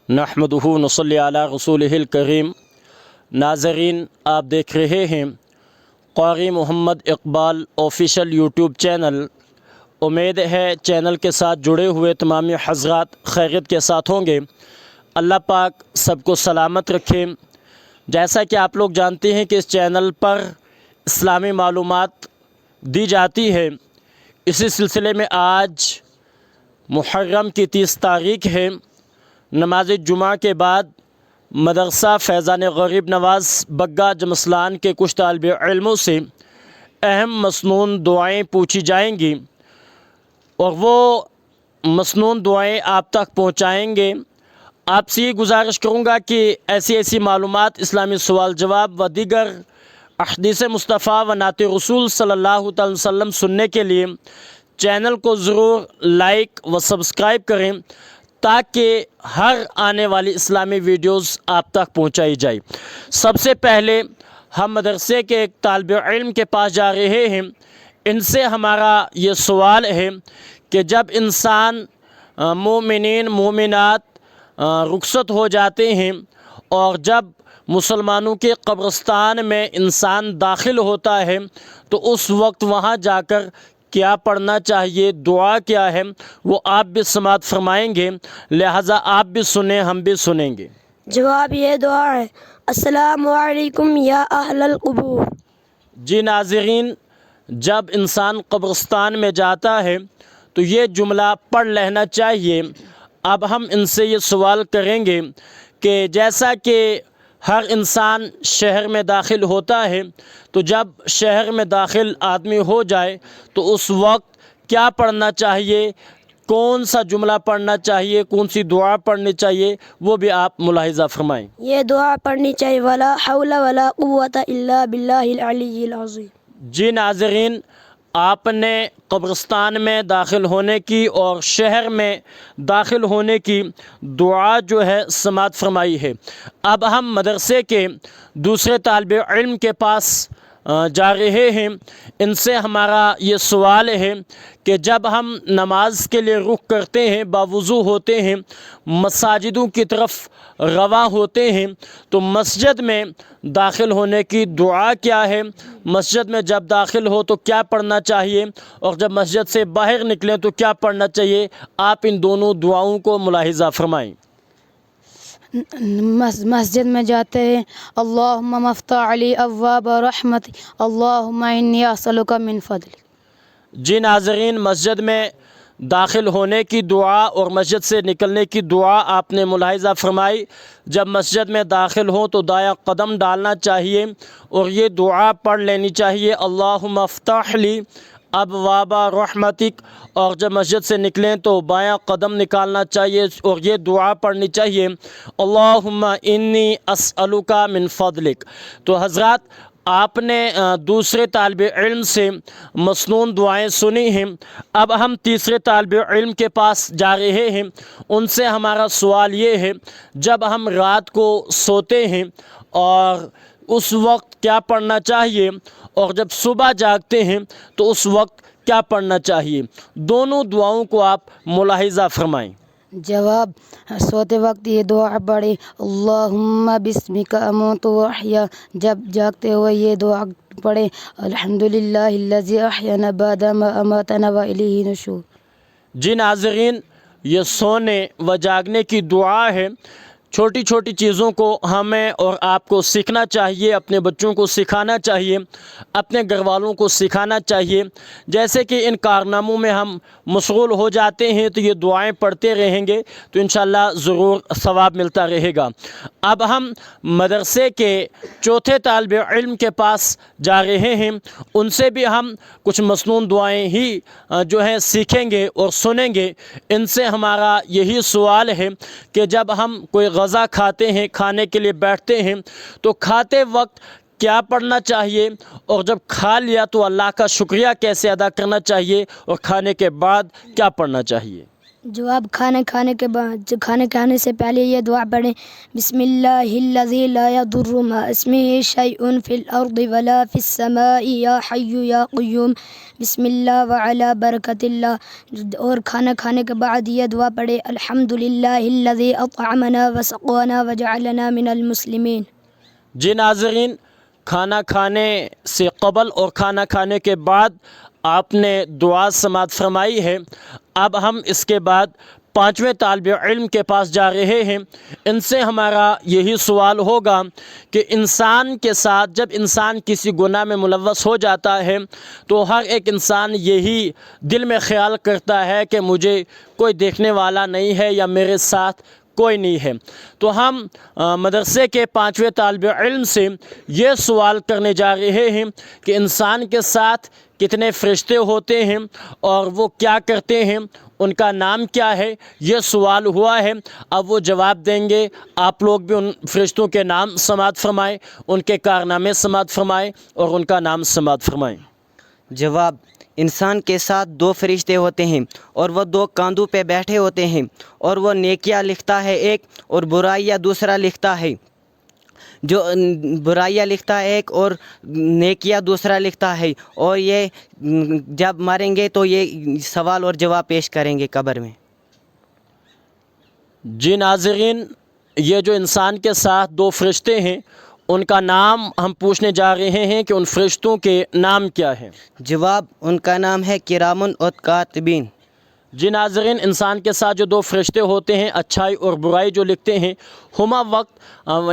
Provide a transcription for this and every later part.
नहमदुहु नसल्ली अला रसूलिहिल करीम। नाज़रीन, आप देख रहे हैं Qari Mohammad Iqbal official YouTube channel. उम्मीद है चैनल के साथ जुड़े हुए तमाम हज़रात खैरियत के साथ होंगे। अल्लाह पाक सबको सलामत रखे। जैसा कि आप लोग जानते हैं कि इस चैनल पर इस्लामी मालूमात दी जाती है। इसी सिलसिले में आज मुहर्रम की 30 तारीख़ है। नमाज जुमा के बाद मदरसा फैज़ान गरीब नवाज़ बग्गा जमसलान के कुछ तालिब इल्मों से अहम मसनून दुआएं पूछी जाएंगी और वो मसनून दुआएं आप तक पहुंचाएंगे। आपसे ये गुजारिश करूंगा कि ऐसी मालूमात, इस्लामी सवाल जवाब व दीगर अहदीस मुस्तफ़ा व नात रसूल सल्लल्लाहु अलैहि वसल्लम सुनने के लिए चैनल को ज़रूर लाइक व सब्सक्राइब करें ताकि हर आने वाली इस्लामी वीडियोस आप तक पहुंचाई जाए। सबसे पहले हम मदरसे के एक तालिब इल्म के पास जा रहे हैं। इनसे हमारा ये सवाल है कि जब इंसान मोमिनीन मोमिनात रुखसत हो जाते हैं और जब मुसलमानों के कब्रिस्तान में इंसान दाखिल होता है तो उस वक्त वहाँ जाकर क्या पढ़ना चाहिए, दुआ क्या है, वो आप भी समात फरमाएंगे। लिहाजा आप भी सुने, हम भी सुनेंगे। जवाब ये दुआ है, अस्सलामु अलैकुम या अहलल क़ुबूर। जी नाज़रीन, जब इंसान कब्रिस्तान में जाता है तो ये जुमला पढ़ लेना चाहिए। अब हम इनसे ये सवाल करेंगे कि जैसा कि हर इंसान शहर में दाखिल होता है तो जब शहर में दाखिल आदमी हो जाए तो उस वक्त क्या पढ़ना चाहिए, कौन सा जुमला पढ़ना चाहिए, कौन सी दुआ पढ़नी चाहिए, वो भी आप मुलाहिज़ा फरमाएं। ये दुआ पढ़नी चाहिए, वला हौला वला कुव्वता इल्ला बिल्लाहिल अलीय्यिल अज़ीम। जी नाज़रीन, आपने कब्रिस्तान में दाखिल होने की और शहर में दाखिल होने की दुआ जो है समात फरमाई है। अब हम मदरसे के दूसरे तालिब इल्म के पास जा रहे हैं। इनसे हमारा ये सवाल है कि जब हम नमाज के लिए रुख करते हैं, बावुज़ू होते हैं, मसाजिदों की तरफ रवा होते हैं तो मस्जिद में दाखिल होने की दुआ क्या है, मस्जिद में जब दाखिल हो तो क्या पढ़ना चाहिए और जब मस्जिद से बाहर निकलें तो क्या पढ़ना चाहिए, आप इन दोनों दुआओं को मुलाहिज़ा फरमाएं। मस्जिद में जाते हैं, अल्लाहुम्मा मफ्तह अली अब्वाब रहमती, अल्लाहुम्मा इन्नी असअलुका मिन फदलिक। जी नाज़रीन, मस्जिद में दाखिल होने की दुआ और मस्जिद से निकलने की दुआ आपने मुलाहिज़ा फरमाई। जब मस्जिद में दाखिल हो तो दायां कदम डालना चाहिए और ये दुआ पढ़ लेनी चाहिए, अल्लाहुम्मा अफ्तह ली अब्वाबा रहमतिक। और जब मस्जिद से निकलें तो बायां कदम निकालना चाहिए और ये दुआ पढ़नी चाहिए, अल्लाहुम्मा इन्नी अस्अलुका मिन फदलिक। तो हज़रात, आपने दूसरे तालिब इल्म से मसनून दुआएं सुनी हैं। अब हम तीसरे तालिब इल्म के पास जा रहे हैं। उनसे हमारा सवाल ये है, जब हम रात को सोते हैं और उस वक्त क्या पढ़ना चाहिए और जब सुबह जागते हैं तो उस वक्त क्या पढ़ना चाहिए, दोनों दुआओं को आप मुलाहिज़ा फरमाएं। जवाब, सोते वक्त ये दुआ पढ़े, अल्लाहुम्मा बिस्मिका अमूतु व अहया। जब जागते हुए ये दुआ पढ़े, अल्हम्दुलिल्लाहिल्लज़ी अहयाना बअदा मा अमातना व इलैहि नुशूर। जी नाज़रीन, ये सोने व जागने की दुआ है। छोटी छोटी चीज़ों को हमें और आपको सीखना चाहिए, अपने बच्चों को सिखाना चाहिए, अपने घर वालों को सिखाना चाहिए। जैसे कि इन कारनामों में हम मशगूल हो जाते हैं तो ये दुआएं पढ़ते रहेंगे तो इंशाअल्लाह ज़रूर सवाब मिलता रहेगा। अब हम मदरसे के चौथे तालिब इल्म के पास जा रहे हैं। उनसे भी हम कुछ मसनून दुआएं ही जो हैं सीखेंगे और सुनेंगे। इनसे हमारा यही सवाल है कि जब हम कोई ग़ज़ा खाते हैं, खाने के लिए बैठते हैं तो खाते वक्त क्या पढ़ना चाहिए और जब खा लिया तो अल्लाह का शुक्रिया कैसे अदा करना चाहिए और खाने के बाद क्या पढ़ना चाहिए। جواب کھانے کھانے سے پہلے یہ دعا پڑھیں، بسم اللہ الذی لا یضر مع اسمہ شیء فی الارض ولا فی السماء یا حی یا قیوم بسم اللہ وعلی برکت اللہ۔ اور کھانا کھانے کے بعد یہ دعا پڑھیں، الحمدللہ الذی اطعمنا وسقانا وجعلنا من المسلمین۔ جی ناظرین، کھانا کھانے سے قبل اور کھانا کھانے کے بعد آپ نے دعا سماعت فرمائی ہے۔ اب ہم اس کے بعد 5ویں طالب علم کے پاس جا رہے ہیں۔ ان سے ہمارا یہی سوال ہوگا کہ انسان کے ساتھ جب انسان کسی گناہ میں ملوث ہو جاتا ہے تو ہر ایک انسان یہی دل میں خیال کرتا ہے کہ مجھے کوئی دیکھنے والا نہیں ہے یا میرے ساتھ کوئی نہیں ہے۔ تو ہم مدرسے کے 5ویں طالب علم سے یہ سوال کرنے جا رہے ہیں کہ انسان کے ساتھ کتنے فرشتے ہوتے ہیں اور وہ کیا کرتے ہیں، ان کا نام کیا ہے، یہ سوال ہوا ہے۔ اب وہ جواب دیں گے، آپ لوگ بھی ان فرشتوں کے نام سماعت فرمائیں، ان کے کارنامے سماعت فرمائیں اور ان کا نام سماعت فرمائیں۔ جواب: انسان کے ساتھ 2 فرشتے ہوتے ہیں اور وہ 2 کاندھوں پہ بیٹھے ہوتے ہیں، اور وہ نیکیاں لکھتا ہے ایک اور برائیاں دوسرا لکھتا ہے۔ جو برائیاں لکھتا ہے ایک اور نیکیاں دوسرا لکھتا ہے، اور یہ جب مریں گے تو یہ سوال اور جواب پیش کریں گے قبر میں۔ جی ناظرین، یہ جو انسان کے ساتھ 2 فرشتے ہیں ان کا نام ہم پوچھنے جا رہے ہیں کہ ان فرشتوں کے نام کیا ہیں۔ جواب: ان کا نام ہے کرامن اور کاتبین۔ جی ناظرین، انسان کے ساتھ جو 2 فرشتے ہوتے ہیں اچھائی اور برائی جو لکھتے ہیں، ہمہ وقت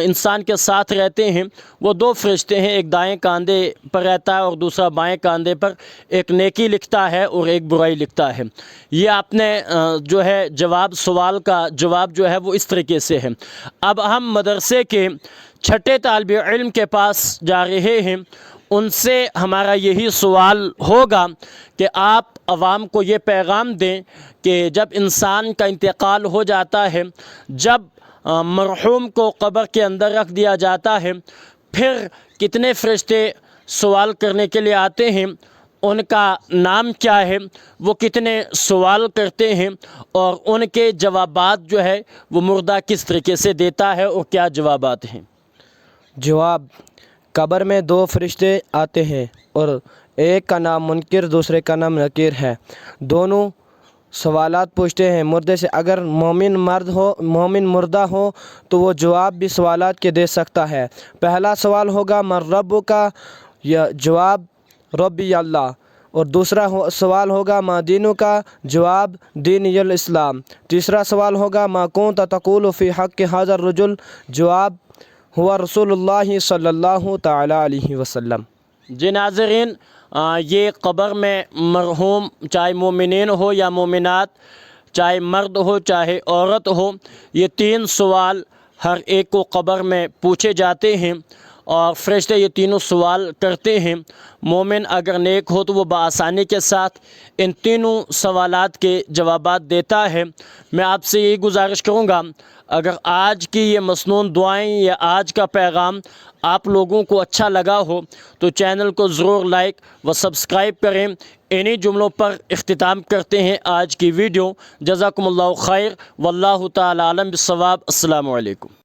انسان کے ساتھ رہتے ہیں۔ وہ 2 فرشتے ہیں، ایک دائیں کاندھے پر رہتا ہے اور دوسرا بائیں کاندھے پر، ایک نیکی لکھتا ہے اور ایک برائی لکھتا ہے۔ یہ آپ نے جو ہے سوال کا جواب جو ہے وہ اس طریقے سے ہے۔ اب ہم مدرسے کے 6ٹھے طالب علم کے پاس جا رہے ہیں۔ ان سے ہمارا یہی سوال ہوگا کہ آپ عوام کو یہ پیغام دیں کہ جب انسان کا انتقال ہو جاتا ہے، جب مرحوم کو قبر کے اندر رکھ دیا جاتا ہے، پھر کتنے فرشتے سوال کرنے کے لیے آتے ہیں، ان کا نام کیا ہے، وہ کتنے سوال کرتے ہیں، اور ان کے جوابات جو ہے وہ مردہ کس طریقے سے دیتا ہے اور کیا جوابات ہیں۔ جواب: قبر میں 2 فرشتے آتے ہیں اور ایک کا نام منکر دوسرے کا نام نکیر ہے۔ دونوں سوالات پوچھتے ہیں مردے سے۔ اگر مومن مردہ ہو تو وہ جواب بھی سوالات کے دے سکتا ہے۔ پہلا سوال ہوگا من رب کا، یا جواب ربی اللہ، اور دوسرا سوال ہوگا ما دینو کا، جواب دین الاسلام۔ تیسرا سوال ہوگا ما کنت تقول فی حق ھذا الرجل، جواب ہوا رسول اللہ صلی اللہ تعالی علیہ وسلم۔ جی ناظرین، یہ قبر میں مرحوم چاہے مومنین ہو یا مومنات، چاہے مرد ہو چاہے عورت ہو، یہ 3 سوال ہر ایک کو قبر میں پوچھے جاتے ہیں اور فرشتے یہ تینوں سوال کرتے ہیں۔ مومن اگر نیک ہو تو وہ بآسانی کے ساتھ ان تینوں سوالات کے جوابات دیتا ہے۔ میں آپ سے یہی گزارش کروں گا، اگر آج کی یہ مسنون دعائیں یا آج کا پیغام آپ لوگوں کو اچھا لگا ہو تو چینل کو ضرور لائک و سبسکرائب کریں۔ انہی جملوں پر اختتام کرتے ہیں آج کی ویڈیو۔ جزاکم اللہ خیر، واللہ تعالی عالم بالصواب۔ السلام علیکم۔